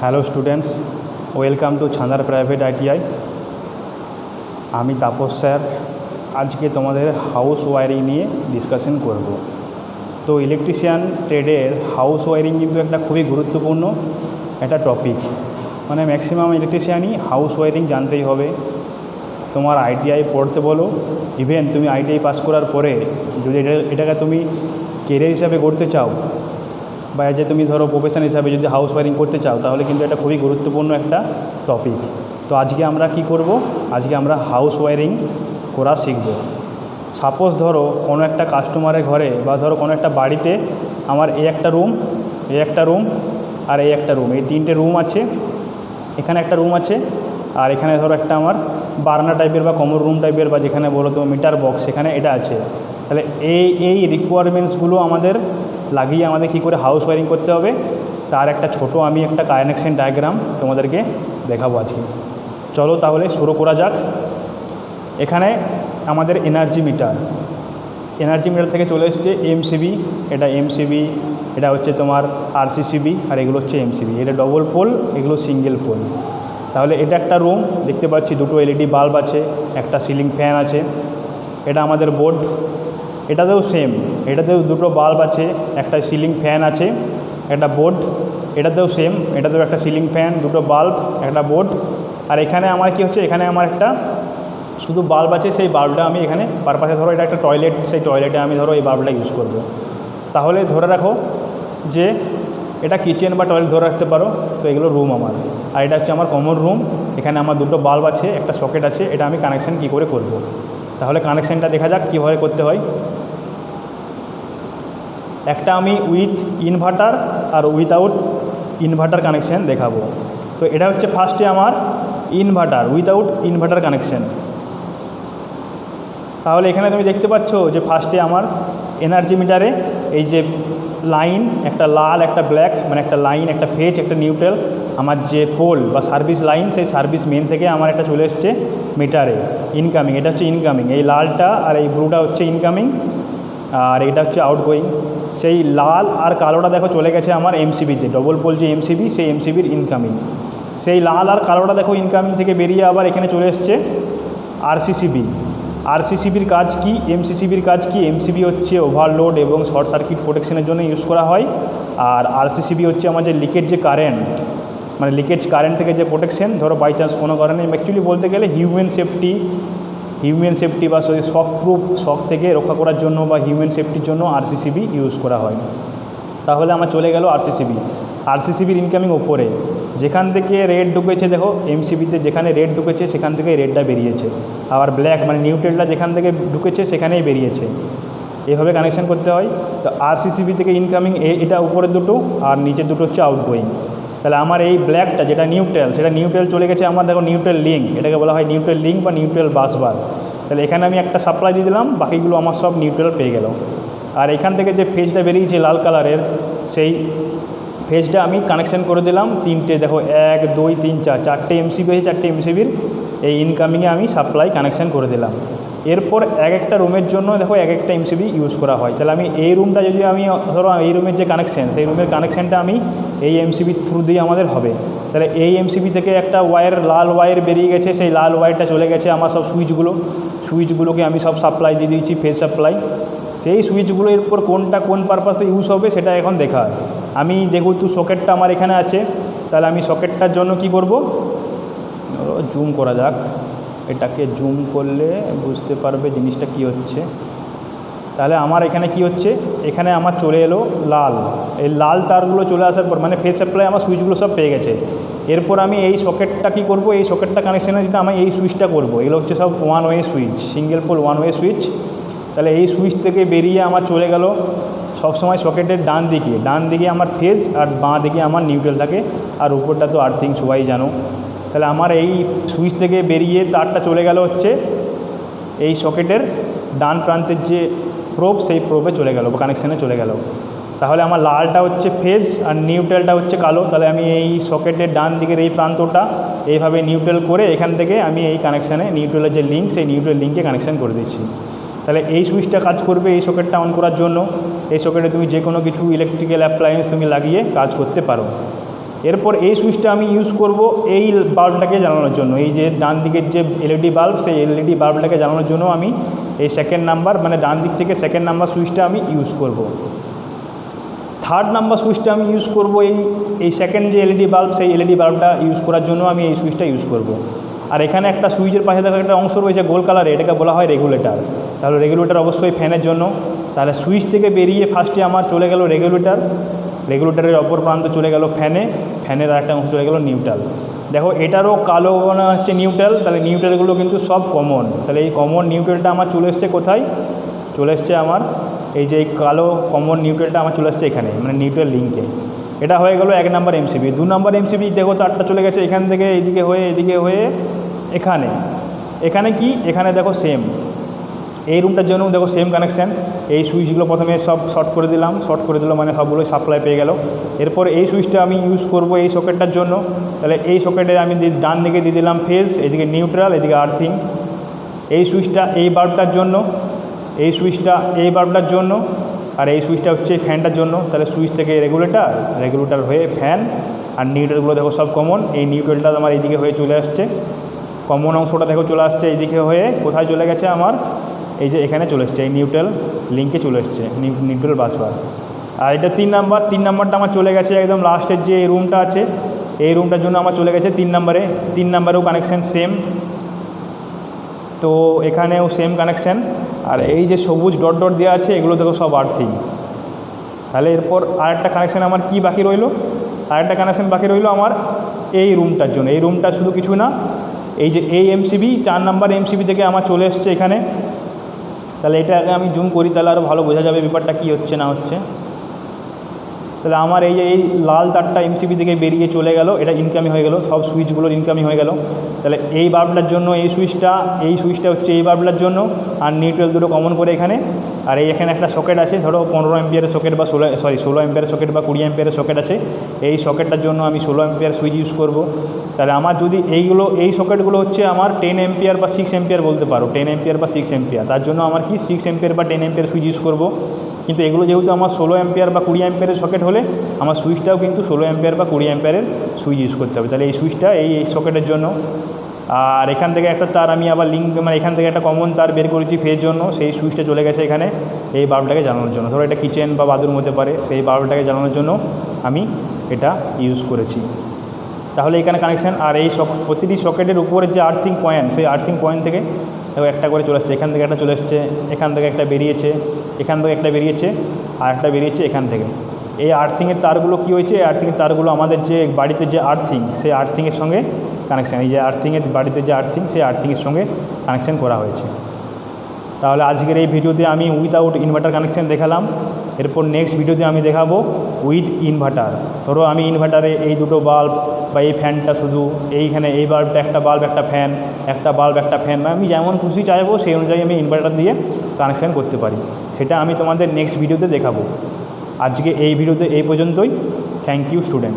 Hello students, welcome to Chhandar private ITI. আমি Tapas sir আজকে তোমাদের হাউস ওয়ারিং নিয়ে ডিসকাশন করব। তো ইলেকট্রিশিয়ান ট্রেডের হাউস ওয়ারিং কিন্তু একটা খুবই গুরুত্বপূর্ণ একটা টপিক। মানে ম্যাক্সিমাম ইলেকট্রিশিয়ানই হাউস ওয়ারিং জানতেই হবে। তোমার আইটিআই পড়তে বলো, ইভেন তুমি আইটিআই পাস করার পরে যদি এটাকে তুমি কেরিয়ার হিসাবে করতে চাও বা যে তুমি ধরো প্রফেশন হিসাবে যদি হাউস ওয়ারিং করতে চাও, তাহলে কিন্তু এটা খুবই গুরুত্বপূর্ণ একটা টপিক। তো আজকে আমরা কি করব, আজকে আমরা হাউস ওয়ারিং করা শিখব। সাপোজ ধরো কোনো একটা কাস্টমারের ঘরে বা ধরো কোনো একটা বাড়িতে আমার এই একটা রুম, এই একটা রুম আর এই একটা রুম, এই তিনটে রুম আছে। এখানে একটা রুম আছে আর এখানে ধরো একটা আমার বার্নার টাইপের বা কমন রুম টাইপের বা যেখানে বলো তো মিটার বক্স, সেখানে এটা আছে। তাহলে এই রিকোয়ারমেন্টসগুলো আমাদের লাগিয়ে আমাদের কী করে হাউস ওয়ারিং করতে হবে, তার একটা ছোট আমি একটা কানেকশন ডায়াগ্রাম তোমাদেরকে দেখাবো আজকে। চলো তাহলে শুরু করা যাক। এখানে আমাদের এনার্জি মিটার থেকে চলে এসছে এমসিবি, এটা এমসিবি, এটা হচ্ছে তোমার আরসিসিবি, আর এগুলো হচ্ছে এমসিবি। এটা ডবল পোল, এগুলো সিঙ্গেল পোল। তাহলে এটা একটা রুম দেখতে পাচ্ছি, দুটো এলইডি বাল্ব আছে, একটা সিলিং ফ্যান আছে। এটা আমাদের বোর্ড, এটাতেও সেম, এটাতেও দুটো বাল্ব আছে, একটা সিলিং ফ্যান আছে, একটা বোর্ড। এটাতেও সেম, এটাতেও একটা সিলিং ফ্যান, দুটো বাল্ব, একটা বোর্ড। আর এখানে আমার কি হচ্ছে, এখানে আমার একটা শুধু বাল্ব আছে, সেই বাল্বটা আমি এখানে পারপাসে ধরো এটা একটা টয়লেট, সেই টয়লেটে আমি ধরো এই বাল্বটা ইউজ করব। তাহলে ধরে রাখো যে এটা কিচেন বা টয়লেট ধরে রাখতে পারো। তো এগুলো রুম আমার, আর এটা হচ্ছে আমার কমন রুম। এখানে আমার দুটো বাল্ব আছে, একটা সকেট আছে। এটা আমি কানেকশান কী করে করব, তাহলে কানেকশানটা দেখা যাক কীভাবে করতে হয়। একটা আমি উইথ ইনভার্টার আর উইথাউট ইনভার্টার কানেকশান দেখাবো। তো এটা হচ্ছে ফার্স্টে আমার ইনভার্টার, উইথাউট ইনভার্টার কানেকশান। তাহলে এখানে তুমি দেখতে পাচ্ছ যে ফার্স্টে আমার এনার্জি মিটারে এই যে লাইন, একটা লাল একটা ব্ল্যাক, মানে একটা লাইন, একটা ফেজ, একটা নিউট্রাল, আমার যে পোল বা সার্ভিস লাইন, সেই সার্ভিস মেন থেকে আমার একটা চলে এসছে মিটারে ইনকামিং। এটা হচ্ছে ইনকামিং, এই লালটা আর এই ব্লুটা হচ্ছে ইনকামিং, আর এটা হচ্ছে আউটগোয়িং। সেই লাল আর কালোটা দেখো চলে গেছে আমার এমসিবিতে, ডবল পোল যে এমসিবি, সেই এমসিবির ইনকামিং। সেই লাল আর কালোটা দেখো ইনকামিং থেকে বেরিয়ে আবার এখানে চলে এসছে আরসিসিবি। আরসিসিবির কাজ কি, এমসিসিবির কাজ কি? এমসিবি হচ্ছে ওভারলোড এবং শর্ট সার্কিট প্রোটেকশনের জন্য ইউজ করা হয়, আর আরসিসিবি হচ্ছে আমার যে লিকেজ যে কারেন্ট, মানে লিকেজ কারেন্ট থেকে যে প্রোটেকশন, ধরো বাই চান্স কোনো কারণে, অ্যাকচুয়ালি বলতে গেলে হিউম্যান সেফটি বা শক থেকে রক্ষা করার জন্য বা হিউম্যান সেফটির জন্য আরসিসিবি ইউজ করা হয়। তাহলে আমার চলে গেল আরসিসিবির ইনকামিং ওপরে, যেখান থেকে রেড ঢুকেছে দেখো এমসিবিতে, যেখানে রেড ঢুকেছে সেখান থেকে রেডটা বেরিয়েছে, আবার ব্ল্যাক মানে নিউট্রালটা যেখান থেকে ঢুকেছে সেখানেই বেরিয়েছে। এভাবে কানেকশান করতে হয়। তো আরসিসিবি থেকে ইনকামিং এটা উপরের দুটো, আর নিচের দুটো হচ্ছে আউটগোয়িং। তাহলে আমার এই ব্ল্যাকটা যেটা নিউট্রাল, সেটা নিউট্রাল চলে গেছে আমার দেখো নিউট্রাল লিঙ্ক, এটাকে বলা হয় নিউট্রাল লিঙ্ক বা নিউট্রাল বাসবার। তাহলে এখানে আমি একটা সাপ্লাই দিয়ে দিলাম, বাকিগুলো আমার সব নিউট্রাল পেয়ে গেল। আর এখান থেকে যে ফেজটা বেরিয়েছে লাল কালারের, সেই ফেজটা আমি কানেকশান করে দিলাম তিনটে, দেখো 1 2 3 4, চারটে এমসিবি আছে, চারটে এমসিবির এই ইনকামিংয়ে আমি সাপ্লাই কানেকশান করে দিলাম। এরপর এক একটা রুমের জন্য দেখো এক একটা এমসিবি ইউজ করা হয়। তাহলে আমি এই রুমটা যদি আমি ধরো এই রুমের যে কানেকশান, সেই রুমের কানেকশানটা আমি এই এমসিবির থ্রু দিয়ে আমাদের হবে। তাহলে এই এমসিবি থেকে একটা ওয়্যার, লাল ওয়্যার বেরিয়ে গেছে, সেই লাল ওয়্যারটা চলে গেছে আমার সব সুইচগুলোকে আমি সব সাপ্লাই দিয়ে দিয়েছি, ফেজ সাপ্লাই। সেই সুইচগুলো এরপর কোনটা কোন পারপাসে ইউজ হবে সেটা এখন দেখার। আমি যেহেতু সকেটটা আমার এখানে আছে, তাহলে আমি সকেটটার জন্য কি করব, জুম করা যাক, এটাকে জুম করলে বুঝতে পারবে জিনিসটা কি হচ্ছে। তাহলে আমার এখানে কি হচ্ছে, এখানে আমার চলে এলো লাল, এই লাল তারগুলো চলে আসার পর মানে ফেজ সাপ্লাই আমার সুইচগুলো সব পেয়ে গেছে। এরপর আমি এই সকেটটা কি করব, এই সকেটটা কানেকশানের যেটা আমি এই সুইচটা করব, এগুলো হচ্ছে সব one way switch, single pole one way switch. তাহলে এই সুইচ থেকে বেরিয়ে আমার চলে গেল সবসময় সকেটের ডান দিকে আমার ফেজ, আর বাঁ দিকে আমার নিউট্রাল থাকে, আর উপরটা তো আর্থিং সবাই জানো। তাহলে আমার এই সুইচ থেকে বেরিয়ে তারটা চলে গেল হচ্ছে এই সকেটের ডান প্রান্তের যে প্রোব, সেই প্রোবে চলে গেল বা কানেকশানে চলে গেল। তাহলে আমার লালটা হচ্ছে ফেজ আর নিউট্রালটা হচ্ছে কালো। তাহলে আমি এই সকেটের ডান দিকের এই প্রান্তটা এইভাবে নিউট্রাল করে এখান থেকে আমি এই কানেকশানে নিউট্রালের যে লিঙ্ক, সেই নিউট্রাল লিঙ্কে কানেকশান করে দিচ্ছি। তাহলে এই সুইচটা কাজ করবে এই সকেটটা অন করার জন্য। এই সকেটে তুমি যে কোনো কিছু ইলেকট্রিক্যাল অ্যাপ্লায়েন্স তুমি লাগিয়ে কাজ করতে পারো। এরপর এই সুইচটা আমি ইউজ করব এই বাল্বটাকে জ্বালানোর জন্য, এই যে ডান দিকের যে এলইডি বাল্ব, সেই এলইডি বাল্বটাকে জ্বালানোর জন্য আমি এই সেকেন্ড নাম্বার মানে ডান দিক থেকে সেকেন্ড নাম্বার সুইচটা আমি ইউজ করব। থার্ড নাম্বার সুইচটা আমি ইউজ করব এই সেকেন্ড যে এলইডি বাল্ব, সেই এলইডি বাল্বটা ইউজ করার জন্য আমি এই সুইচটা ইউজ করব। আর এখানে একটা সুইচের পাশে দেখো একটা অংশ রয়েছে গোল কালারে, এটাকে বলা হয় রেগুলেটর। তাহলে রেগুলেটর অবশ্যই ফ্যানের জন্য। তাহলে সুইচ থেকে বেরিয়ে ফার্স্টে আমার চলে গেল রেগুলেটর, রেগুলেটরের অপর প্রান্ত চলে গেল ফ্যানের আরেকটা অংশ চলে গেল নিউট্রাল। দেখো এটারও কালো হচ্ছে নিউট্রাল, তাহলে নিউট্রালগুলো কিন্তু সব কমন। তাহলে এই কমন নিউট্রালটা আমার চলে এসছে কোথায়, চলে এসছে আমার এই যে এই কালো কমন নিউট্রালটা আমার চলে এসছে এখানে, মানে নিউট্রাল লিঙ্কে। এটা হয়ে গেল 1 নম্বর এমসিবি। 2 নম্বর এমসিবি দেখো তারটা চলে গেছে এখান থেকে এদিকে হয়ে এখানে কি এখানে দেখো সেম এই রুমটার জন্য দেখো সেম কানেকশান। এই সুইচগুলো প্রথমে সব শর্ট করে দিলাম মানে সবগুলোই সাপ্লাই পেয়ে গেল। এরপর এই সুইচটা আমি ইউজ করব এই সকেটটার জন্য। তাহলে এই সকেটে আমি ডান দিকে দিয়ে দিলাম ফেজ, এদিকে নিউট্রাল, এদিকে আর্থিং। এই সুইচটা এই বাল্বটার জন্য, এই সুইচটা এই বাল্বটার জন্য, আর এই সুইচটা হচ্ছে ফ্যানটার জন্য। তাহলে সুইচ থেকে রেগুলেটর হয়ে ফ্যান, আর নিউট্রালগুলো দেখো সব কমন। এই নিউট্রালটা আমার এইদিকে হয়ে চলে আসছে, কমন অংশটা দেখো চলে আসছে এইদিকে হয়ে কোথায় চলে গেছে আমার এই যে এখানে চলে এসছে, এই নিউট্রাল লিঙ্কে চলে এসছে, নিউট্রাল বাসবার। আর এটা 3 নাম্বার। 3 নাম্বারটা আমার চলে গেছে একদম লাস্টের যে এই রুমটা আছে, এই রুমটার জন্য আমার চলে গেছে 3 নাম্বারে। 3 নাম্বারেও কানেকশান সেম, তো এখানেও সেম কানেকশান। আর এই যে সবুজ ডট দেওয়া আছে এগুলো দেখো সব আর্থিং। তাহলে এরপর আরেকটা কানেকশান আমার কি বাকি রইল, আরেকটা কানেকশান বাকি রইল আমার এই রুমটার জন্য। এই রুমটা শুধু কিছু না, এই যে এই এমসিবি 4 নাম্বার এমসিবি থেকে আমার চলে এসছে এখানে। তাহলে এটা আগে আমি জুম করি, তাহলে আরও ভালো বোঝা যাবে ব্যাপারটা কী হচ্ছে না হচ্ছে। তাহলে আমার এই যে এই লাল তারটা এমসিবি থেকে বেরিয়ে চলে গেল, এটা ইনকামিং হয়ে গেল, সব সুইচগুলোর ইনকামিং হয়ে গেল। তাহলে এই বাল্বটার জন্য এই সুইচটা হচ্ছে এই বাল্বটার জন্য, আর নিউট্রাল দুটো কমন করে এখানে। আর এই এখানে একটা সকেট আছে, ধরো 15 অ্যাম্পিয়ারের সকেট বা 16 অ্যাম্পিয়ারের সকেট বা 20 অ্যাম্পিয়ারের সকেট আছে। এই সকেটটার জন্য আমি 16 অ্যাম্পিয়ার সুইচ ইউজ করব। তাহলে আমার যদি এই সকেটগুলো হচ্ছে আমার 10 অ্যাম্পিয়ার বা 6 অ্যাম্পিয়ার বলতে পারো, 10 অ্যাম্পিয়ার বা 6 অ্যাম্পিয়ার, তার জন্য আমার কি 6 অ্যাম্পিয়ার বা 10 অ্যাম্পিয়ার সুইচ ইউজ করব। কিন্তু এগুলো যেহেতু আমার 16 অ্যাম্পিয়ার বা 20 অ্যাম্পিয়ারের সকেট হলে আমার সুইচটাও কিন্তু 16 অ্যাম্পিয়ার বা 20 অ্যাম্পিয়ারের সুইচ ইউজ করতে হবে। তাহলে এই সুইচটা এই সকেটের জন্য। আর এখান থেকে একটা তার আমি আবার মানে এখান থেকে একটা কমন তার বের করেছি ফেজের জন্য, সেই সুইচটা চলে গেছে এখানে এই বাল্বটাকে জ্বালানোর জন্য। ধরো এটা কিচেন বা বাথরুম হতে পারে, সেই বাল্বটাকে জ্বালানোর জন্য আমি এটা ইউজ করেছি। তাহলে এখানে কানেকশান। আর এই প্রতিটি সকেটের উপরে যে আর্থিং পয়েন্ট, সেই আর্থিং পয়েন্ট থেকে দেখো একটা করে চলে আসছে, এখান থেকে একটা চলে এসছে, এখান থেকে একটা বেরিয়েছে, এখান থেকে একটা বেরিয়েছে, আর একটা বেরিয়েছে এখান থেকে। এই আর্থিংয়ের তারগুলো কী হয়েছে, এই আর্থিংয়ের তারগুলো আমাদের যে বাড়িতে যে আর্থিং, সেই আর্থিংয়ের সঙ্গে কানেকশান, এই যে আর্থিংয়ের বাড়িতে যে আর্থিং, সেই আর্থিংয়ের সঙ্গে কানেকশান করা হয়েছে। তাহলে আজকের এই ভিডিওতে আমি উইথাউট ইনভার্টার কানেকশান দেখালাম। এরপর নেক্সট ভিডিওতে আমি দেখাবো উইথ ইনভার্টার। ধরো আমি ইনভার্টারে এই দুটো বাল্ব বা এই ফ্যানটা শুধু এইখানে এই বাল্বটা একটা বাল্ব একটা ফ্যান, একটা বাল্ব একটা ফ্যান, আমি যেমন খুশি চাইবো সেই অনুযায়ী আমি ইনভার্টার দিয়ে কানেকশান করতে পারি। সেটা আমি তোমাদের নেক্সট ভিডিওতে দেখাবো। আজকে এই ভিডিওতে এই পর্যন্তই। Thank you student.